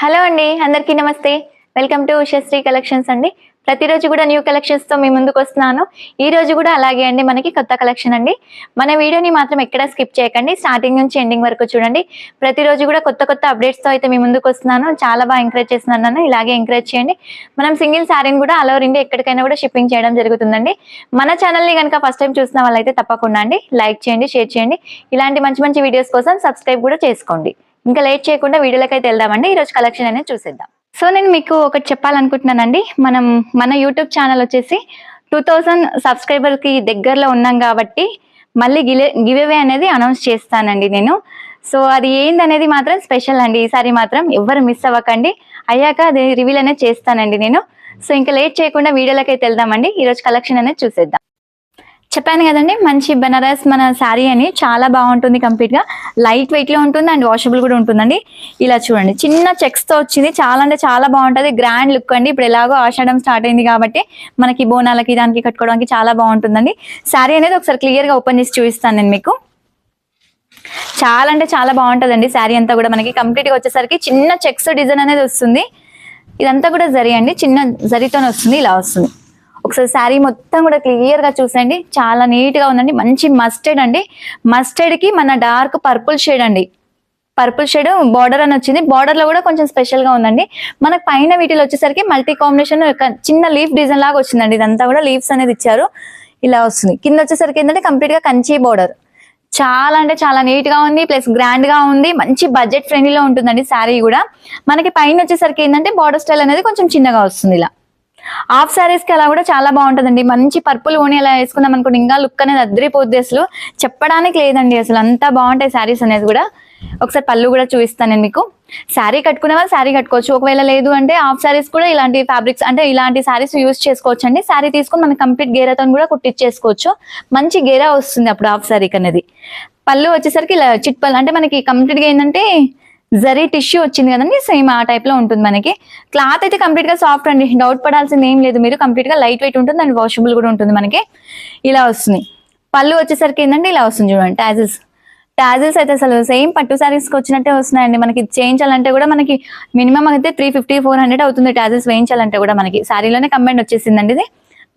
Hello అండి, అందరికీ నమస్తే. వెల్కమ్ టు ఉషశ్రీ కలెక్షన్స్ అండి. ప్రతిరోజు కూడా న్యూ కలెక్షన్స్తో మీ ముందుకు వస్తున్నాను. ఈ రోజు కూడా అలాగే అండి, మనకి కొత్త కలెక్షన్ అండి. మన వీడియోని మాత్రం ఎక్కడ స్కిప్ చేయకండి, స్టార్టింగ్ నుంచి ఎండింగ్ వరకు చూడండి. ప్రతిరోజు కూడా కొత్త కొత్త అప్డేట్స్తో అయితే మీ ముందుకు వస్తున్నాను. చాలా బాగా ఎంకరేజ్ చేస్తున్నాను, ఇలాగే ఎంకరేజ్ చేయండి. మనం సింగిల్ శారీని కూడా ఆల్ ఓవర్ ఇండియా ఎక్కడికైనా కూడా షిప్పింగ్ చేయడం జరుగుతుందండి. మన ఛానల్ని కనుక ఫస్ట్ టైం చూసిన వాళ్ళైతే తప్పకుండా అండి లైక్ చేయండి, షేర్ చేయండి. ఇలాంటి మంచి మంచి వీడియోస్ కోసం సబ్స్క్రైబ్ కూడా చేసుకోండి. ఇంకా లేట్ చేయకుండా వీడియోలోకి అయితే వెళ్దామండి. ఈరోజు కలెక్షన్ అనేది చూసేద్దాం. సో నేను మీకు ఒకటి చెప్పాలనుకుంటున్నానండి. మన యూట్యూబ్ ఛానల్ వచ్చేసి 2000 సబ్స్క్రైబర్కి దగ్గరలో ఉన్నాం కాబట్టి మళ్ళీ గివ్ అవే అనేది అనౌన్స్ చేస్తానండి నేను. సో అది ఏందనేది మాత్రం స్పెషల్ అండి. ఈసారి మాత్రం ఎవ్వరు మిస్ అవ్వకండి. అయ్యాక అది రివీల్ అనేది చేస్తానండి నేను. సో ఇంకా లేట్ చేయకుండా వీడియోలోకి అయితే వెళ్దామండి. ఈరోజు కలెక్షన్ అనేది చూసేద్దాం. చెప్పాను కదండి, మంచి బనారస్ మన శారీ అని చాలా బాగుంటుంది. కంప్లీట్గా లైట్ వెయిట్లో ఉంటుంది అండ్ వాషబుల్ కూడా ఉంటుందండి. ఇలా చూడండి, చిన్న చెక్స్తో వచ్చింది. చాలా అంటే చాలా బాగుంటుంది. గ్రాండ్ లుక్ అండి. ఇప్పుడు ఎలాగో ఆషాఢం స్టార్ట్ అయింది కాబట్టి మనకి బోనాలకి దానికి కట్టుకోవడానికి చాలా బాగుంటుందండి. శారీ అనేది ఒకసారి క్లియర్గా ఓపెన్ చేసి చూపిస్తాను నేను మీకు. చాలా అంటే చాలా బాగుంటుందండి. శారీ అంతా కూడా మనకి కంప్లీట్గా వచ్చేసరికి చిన్న చెక్స్ డిజైన్ అనేది వస్తుంది. ఇదంతా కూడా జరీ అండి, చిన్న జరీతోనే వస్తుంది. ఇలా వస్తుంది. ఒకసారి శారీ మొత్తం కూడా క్లియర్ గా చూసండి. చాలా నీట్ గా ఉందండి. మంచి మస్టర్డ్ అండి. మస్టర్డ్ కి మన డార్క్ పర్పుల్ షేడ్ అండి. పర్పుల్ షేడ్ బార్డర్ అని వచ్చింది. బార్డర్ లో కూడా కొంచెం స్పెషల్ గా ఉందండి. మనకు పైన వీటిలో వచ్చేసరికి మల్టీ కాంబినేషన్ చిన్న లీఫ్ డిజైన్ లాగా వచ్చిందండి. ఇదంతా కూడా లీవ్స్ అనేది ఇచ్చారు. ఇలా వస్తుంది. కింద వచ్చేసరికి ఏంటంటే కంప్లీట్ గా కంచి బార్డర్. చాలా అంటే చాలా నీట్ గా ఉంది, ప్లస్ గ్రాండ్ గా ఉంది. మంచి బడ్జెట్ ఫ్రెండ్లీలో ఉంటుందండి శారీ కూడా. మనకి పైన వచ్చేసరికి ఏంటంటే బార్డర్ స్టైల్ అనేది కొంచెం చిన్నగా వస్తుంది. ఇలా హాఫ్ శారీస్ కి అలా కూడా చాలా బాగుంటుందండి. మంచి పర్పుల్ ఓని అలా వేసుకున్నాం అనుకోండి, ఇంకా లుక్ అనేది అద్దరిపోద్ది. అసలు చెప్పడానికి లేదండి, అసలు అంతా బాగుంటాయి శారీస్ అనేది కూడా. ఒకసారి పళ్ళు కూడా చూపిస్తాను నేను మీకు. శారీ కట్టుకునే వాళ్ళు శారీ కట్టుకోవచ్చు. ఒకవేళ లేదు అంటే హాఫ్ శారీస్ కూడా ఇలాంటి ఫ్యాబ్రిక్స్ అంటే ఇలాంటి శారీస్ యూజ్ చేసుకోవచ్చు అండి. శారీ తీసుకుని మనం కంప్లీట్ గేరాతో కూడా కుట్టించేసుకోవచ్చు. మంచి గేరా వస్తుంది అప్పుడు హాఫ్ శారీకి అనేది. పళ్ళు వచ్చేసరికి ఇలా చిట్ పళ్ళు అంటే మనకి కంప్లీట్ గా ఏంటంటే జరీ టిష్యూ వచ్చింది కదండి, సేమ్ ఆ టైప్ లో ఉంటుంది. మనకి క్లాత్ అయితే కంప్లీట్ గా సాఫ్ట్ అండి, డౌట్ పడాల్సింది ఏం లేదు. మీరు కంప్లీట్ గా లైట్ వెయిట్ ఉంటుంది అండ్ వాషబుల్ కూడా ఉంటుంది. మనకి ఇలా వస్తుంది. పళ్ళు వచ్చేసరికి ఏంటంటే ఇలా వస్తుంది చూడండి. టాజిల్స్ అయితే అసలు సేమ్ పట్టు శారీస్ కి వచ్చినట్టే వస్తున్నాయండి. మనకి చేయించాలంటే కూడా మనకి మినిమం అయితే 350-400 అవుతుంది టాజిల్స్ వేయించాలంటే కూడా. మనకి శారీలోనే కంబైండ్ వచ్చేసిందండి ఇది.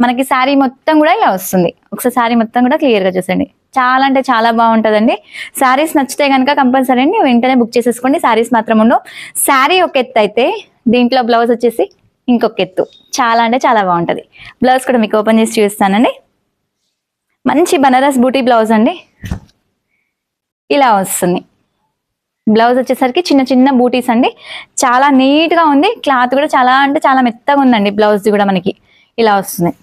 మనకి శారీ మొత్తం కూడా ఇలా వస్తుంది. ఒకసారి శారీ మొత్తం కూడా క్లియర్ గా చూసండి. చాలా అంటే చాలా బాగుంటుందండి. శారీస్ నచ్చితే కనుక కంపల్సరీ అండి వెంటనే బుక్ చేసేసుకోండి. శారీస్ మాత్రం ఉండవు. శారీ ఒక ఎత్తు అయితే దీంట్లో బ్లౌజ్ వచ్చేసి ఇంకొక ఎత్తు. చాలా అంటే చాలా బాగుంటుంది. బ్లౌజ్ కూడా మీకు ఓపెన్ చేసి చూపిస్తానండి. మంచి బనారస్ బూటీ బ్లౌజ్ అండి. ఇలా వస్తుంది. బ్లౌజ్ వచ్చేసరికి చిన్న చిన్న బూటీస్ అండి. చాలా నీట్ గా ఉంది. క్లాత్ కూడా చాలా అంటే చాలా మెత్తగా ఉందండి. బ్లౌజ్ కూడా మనకి ఇలా వస్తుంది.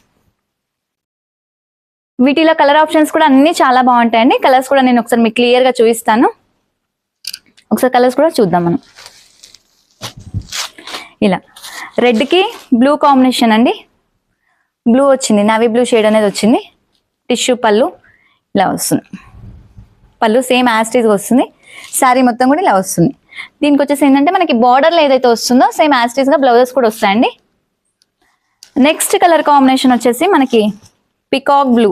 వీటిలో కలర్ ఆప్షన్స్ కూడా అన్ని చాలా బాగుంటాయండి. కలర్స్ కూడా నేను ఒకసారి మీకు క్లియర్ గా చూపిస్తాను. ఒకసారి కలర్స్ కూడా చూద్దాం మనం. ఇలా రెడ్ కి బ్లూ కాంబినేషన్ అండి. బ్లూ వచ్చింది, నావీ బ్లూ షేడ్ అనేది వచ్చింది. టిష్యూ పళ్ళు ఇలా వస్తుంది. పళ్ళు సేమ్ యాస్టీజ్ వస్తుంది. శారీ మొత్తం కూడా ఇలా వస్తుంది. దీనికి వచ్చేసి ఏంటంటే మనకి బార్డర్లో ఏదైతే వస్తుందో సేమ్ యాస్టీజ్ గా బ్లౌజెస్ కూడా వస్తాయండి. నెక్స్ట్ కలర్ కాంబినేషన్ వచ్చేసి మనకి పికాక్ బ్లూ.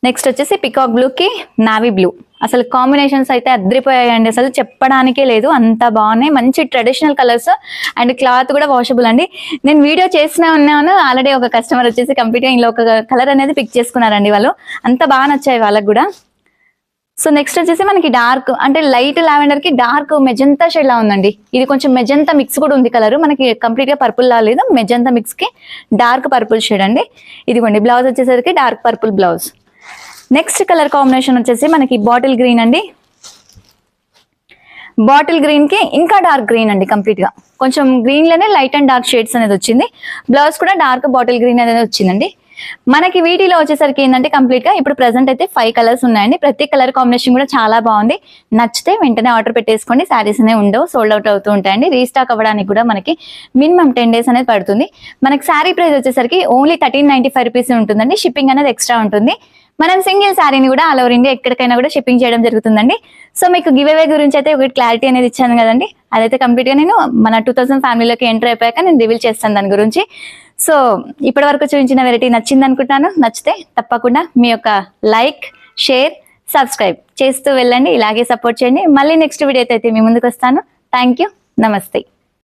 నెక్స్ట్ వచ్చేసి పికాక్ బ్లూ కి నావీ బ్లూ. అసలు కాంబినేషన్స్ అయితే అద్దరిపోయాయండి. అసలు చెప్పడానికే లేదు, అంత బాగున్నాయి. మంచి ట్రెడిషనల్ కలర్స్ అండ్ క్లాత్ కూడా వాషబుల్ అండి. నేను వీడియో చేస్తూనే ఉన్నాను. ఆల్రెడీ ఒక కస్టమర్ వచ్చేసి కంప్లీట్ గా ఇంట్లో ఒక కలర్ అనేది పిక్ చేసుకున్నారండి. వాళ్ళు అంత బాగా నచ్చాయి వాళ్ళకి కూడా. సో నెక్స్ట్ వచ్చేసి మనకి డార్క్ అంటే లైట్ లావెండర్ కి డార్క్ మెజంతా షేడ్ లా ఉందండి. ఇది కొంచెం మెజంతా మిక్స్ కూడా ఉంది కలర్. మనకి కంప్లీట్ గా పర్పుల్ లా లేదు, మెజంతా మిక్స్ కి డార్క్ పర్పుల్ షేడ్ అండి. ఇదిగోండి బ్లౌజ్ వచ్చేసరికి dark purple blouse. Next colour combination వచ్చేసి మనకి బాటిల్ గ్రీన్ అండి. బాటిల్ గ్రీన్ కి ఇంకా డార్క్ గ్రీన్ అండి. కంప్లీట్ గా కొంచెం గ్రీన్ లోనే లైట్ అండ్ డార్క్ షేడ్స్ అనేది వచ్చింది. బ్లౌజ్ కూడా డార్క్ బాటిల్ గ్రీన్ అనేది వచ్చిందండి. మనకి వీటిలో వచ్చేసరికి ఏంటంటే కంప్లీట్ గా ఇప్పుడు ప్రెసెంట్ అయితే 5 కలర్స్ ఉన్నాయండి. ప్రతి కలర్ కాంబినేషన్ కూడా చాలా బాగుంది. నచ్చితే వెంటనే ఆర్డర్ పెట్టేసుకోండి. శారీస్ అనేవి ఉండవు, సోల్డ్ అవుట్ అవుతూ ఉంటాయండి. రీస్టాక్ అవ్వడానికి కూడా మనకి మినిమం 10 days అనేది పడుతుంది. మనకి శారీ ప్రైస్ వచ్చేసరికి ఓన్లీ 1395 రూపీస్ ఉంటుందండి. షిప్పింగ్ అనేది ఎక్స్ట్రా ఉంటుంది. మనం సింగిల్ శారీని కూడా ఆల్ ఓవర్ ఇండియా ఎక్కడికైనా కూడా షిప్పింగ్ చేయడం జరుగుతుందండి. సో మీకు గివ్ అవే గురించి అయితే ఒక క్లారిటీ అనేది ఇచ్చాను కదండి. అదైతే కంప్లీట్ గా నేను మన 2000 ఫ్యామిలీలోకి ఎంటర్ అయిపోయాక నేను రివీల్ చేస్తాను దాని గురించి. సో ఇప్పటి వరకు చూపించిన వెరైటీ నచ్చింది అనుకుంటున్నాను. నచ్చితే తప్పకుండా మీ యొక్క లైక్, షేర్, సబ్స్క్రైబ్ చేస్తూ వెళ్ళండి. ఇలాగే సపోర్ట్ చేయండి. మళ్ళీ నెక్స్ట్ వీడియో అయితే మీ ముందుకు వస్తాను. Thank you. నమస్తే.